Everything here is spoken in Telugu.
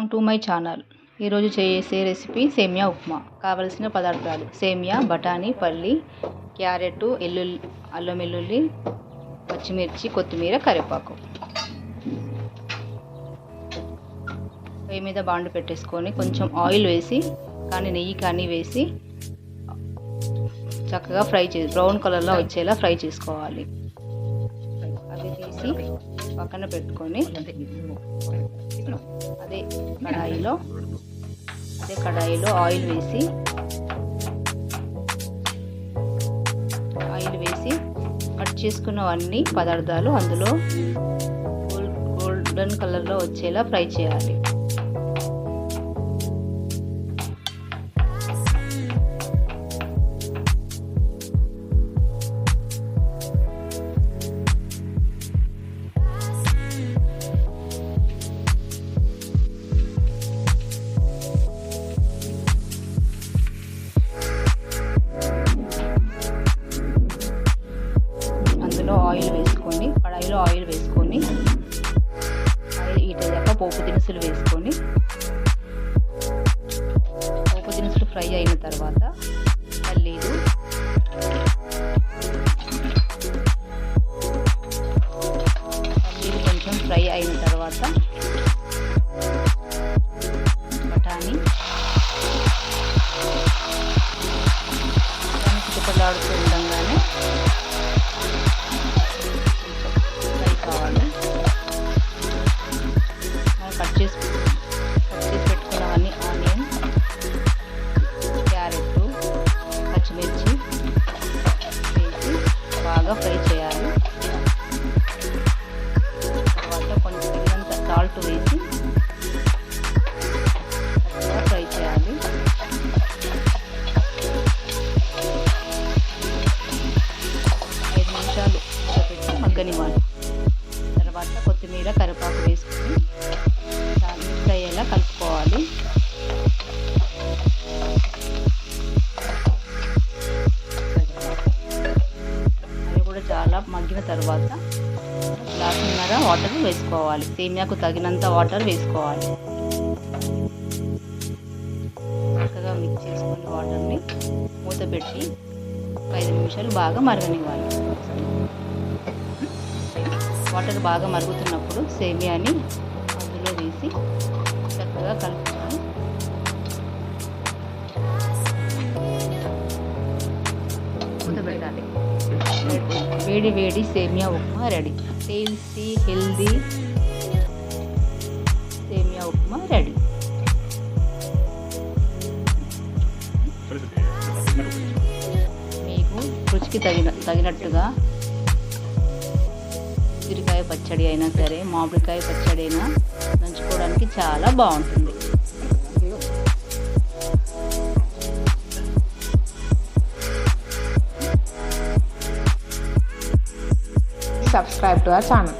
Welcome to my channel. ఈరోజు చేసే రెసిపీ సేమియా ఉప్మా. కావలసిన పదార్థాలు: సేమియా, బఠానీ, పల్లి, క్యారెట్, అల్లం వెల్లుల్లి, పచ్చిమిర్చి, కొత్తిమీర, కరివేపాకు. పొయ్యి మీద బాండు పెట్టేసుకొని కొంచెం ఆయిల్ వేసి నెయ్యి కానీ వేసి చక్కగా బ్రౌన్ కలర్లో వచ్చేలా ఫ్రై చేసుకోవాలి. అవి తీసి పక్కన పెట్టుకొని అదే కడాయిలో ఆయిల్ వేసి కట్ చేసుకున్నవన్నీ పదార్థాలు అందులో గోల్డెన్ కలర్లో వచ్చేలా ఫ్రై చేయాలి. కడాయిలో ఆయిల్ వేసుకొని హీట్ అయ్యాక పోపు దినుసులు వేసుకొని పోపు దినుసులు ఫ్రై అయిన తర్వాత పల్లీలు, కొంచెం ఫ్రై అయిన తర్వాత బఠానీ చిటపటలాడుతూ ఉండగానే కట్ చేసి పెట్టుకున్నవన్నీ ఆనియన్, క్యారెట్, పచ్చిమిర్చి వేసి బాగా ఫ్రై చేయాలి. తర్వాత కొంచెం తగినంత సాల్ట్ వేసి చక్కగా ఫ్రై చేయాలి. 5 నిమిషాలు పెట్టి మగ్గనివ్వాలి. తర్వాత కొత్తిమీర, కరివేపాకు వేసుకొని ఫ్రై అయ్యేలా కలుపుకోవాలి. అవి కూడా చాలా మగ్గిన తర్వాత గ్లాసున్నర వాటర్ వేసుకోవాలి. సేమియాకు తగినంత వాటర్ వేసుకోవాలి. చక్కగా మిక్స్ చేసుకొని వాటర్ని మూత పెట్టి 5 నిమిషాలు బాగా మరగనివ్వాలి. వాటర్ బాగా మరుగుతున్నప్పుడు సేమియాని అందులో వేసి చక్కగా కలుపుకొని మూత పెట్టాలి. వేడి వేడి సేమియా ఉప్మా రెడీ. టేస్టీ హెల్దీ సేమియా ఉప్మా రెడీ. మీకు రుచికి తగినట్టుగా ఉసిరికాయ పచ్చడి అయినా సరే, మామిడికాయ పచ్చడి అయినా నంచుకోవడానికి చాలా బాగుంటుంది. Subscribe to our channel.